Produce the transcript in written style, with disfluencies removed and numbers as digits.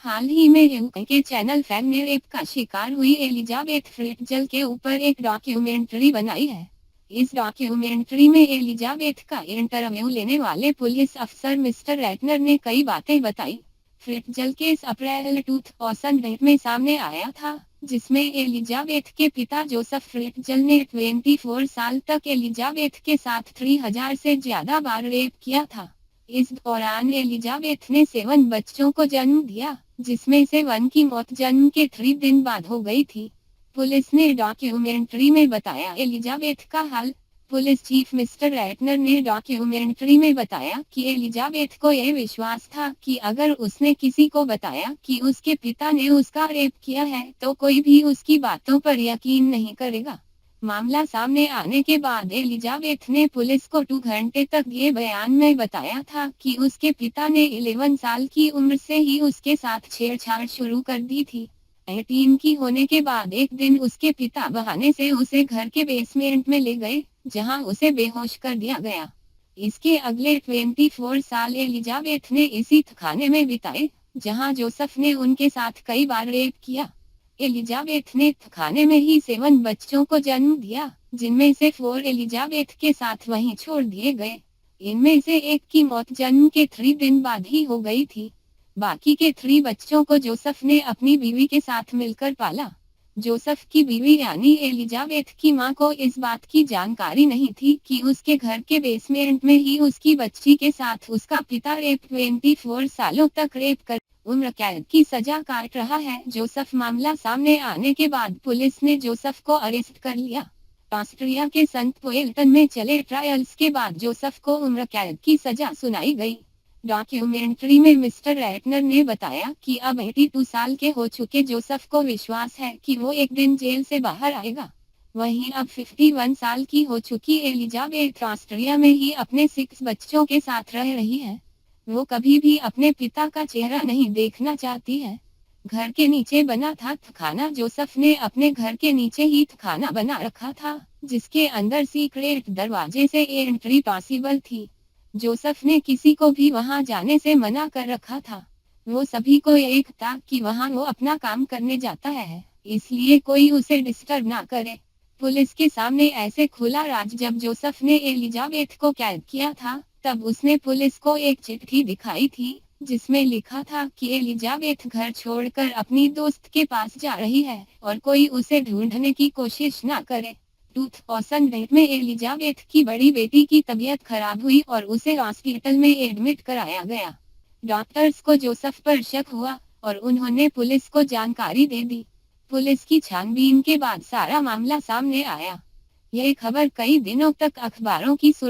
हाल ही में यूके के चैनल 5 ने रेप का शिकार हुई एलिजाबेथ फ्रिट्जल के ऊपर एक डॉक्यूमेंट्री बनाई है। इस डॉक्यूमेंट्री में एलिजाबेथ का इंटरव्यू लेने वाले पुलिस अफसर मिस्टर रैटनर ने कई बातें बताई। फ्रिट्जल केस अप्रैल 2008 में सामने आया था, जिसमें एलिजाबेथ के पिता जोसेफ फ्रिट्जल ने 24 साल तक एलिजाबेथ के साथ 3000 से ज्यादा बार रेप किया था। इस दौरान एलिजाबेथ ने 7 बच्चों को जन्म दिया, जिसमें से 1 की मौत जन्म के 3 दिन बाद हो गई थी। पुलिस ने डॉक्यूमेंट्री में बताया एलिजाबेथ का हाल। पुलिस चीफ मिस्टर रैटनर ने डॉक्यूमेंट्री में बताया कि एलिजाबेथ को यह विश्वास था कि अगर उसने किसी को बताया कि उसके पिता ने उसका रेप किया है तो कोई भी उसकी बातों पर यकीन नहीं करेगा। मामला सामने आने के बाद एलिजाबेथ ने पुलिस को 2 घंटे तक ये बयान में बताया था कि उसके पिता ने 11 साल की उम्र से ही उसके साथ छेड़छाड़ शुरू कर दी थी। 18 की होने के बाद एक दिन उसके पिता बहाने से उसे घर के बेसमेंट में ले गए, जहां उसे बेहोश कर दिया गया। इसके अगले 24 साल एलिजाबेथ ने इसी खाने में बिताए, जहां जोसेफ ने उनके साथ कई बार रेप किया। एलिजाबेथ ने खाने में ही 7 बच्चों को जन्म दिया, जिनमें से 4 एलिजाबेथ के साथ वहीं छोड़ दिए गए। इनमें से एक की मौत जन्म के 3 दिन बाद ही हो गई थी। बाकी के 3 बच्चों को जोसेफ ने अपनी बीवी के साथ मिलकर पाला। जोसेफ की बीवी यानी एलिजाबेथ की मां को इस बात की जानकारी नहीं थी कि उसके घर के बेसमेंट में ही उसकी बच्ची के साथ उसका पिता रेप 24 सालों तक रेप कर उम्र कैद की सजा काट रहा है। जोसेफ मामला सामने आने के बाद पुलिस ने जोसेफ को अरेस्ट कर लिया। ऑस्ट्रिया के संत पोएल्टन में चले ट्रायल्स के बाद जोसेफ को उम्र कैद की सजा सुनाई गई। डॉक्यूमेंट्री में मिस्टर रैटनर ने बताया कि अब 82 साल के हो चुके जोसेफ को विश्वास है कि वो एक दिन जेल से बाहर आएगा। वहीं अब 51 साल की हो चुकी एलिजाबेथ ऑस्ट्रिया में ही अपने 6 बच्चों के साथ रह रही है। वो कभी भी अपने पिता का चेहरा नहीं देखना चाहती है। घर के नीचे बना था खाना। जोसेफ ने अपने घर के नीचे ही खाना बना रखा था, जिसके अंदर सीक्रेट दरवाजे से एंट्री पॉसिबल थी। जोसेफ ने किसी को भी वहां जाने से मना कर रखा था। वो सभी को एक था कि वहां वो अपना काम करने जाता है, इसलिए कोई उसे डिस्टर्ब ना करे। पुलिस के सामने ऐसे खुला राज जब जोसेफ ने एलिजाबेथ को कैद किया था, तब उसने पुलिस को एक चिट्ठी दिखाई थी, जिसमें लिखा था कि एलिजाबेथ घर छोड़कर अपनी दोस्त के पास जा रही है और कोई उसे ढूंढने की कोशिश ना करे। 2008 में एलिजाबेथ की बड़ी बेटी की तबीयत खराब हुई और उसे हॉस्पिटल में एडमिट कराया गया। डॉक्टर्स को जोसेफ पर शक हुआ और उन्होंने पुलिस को जानकारी दे दी। पुलिस की छानबीन के बाद सारा मामला सामने आया। यह खबर कई दिनों तक अखबारों की सुर्खियों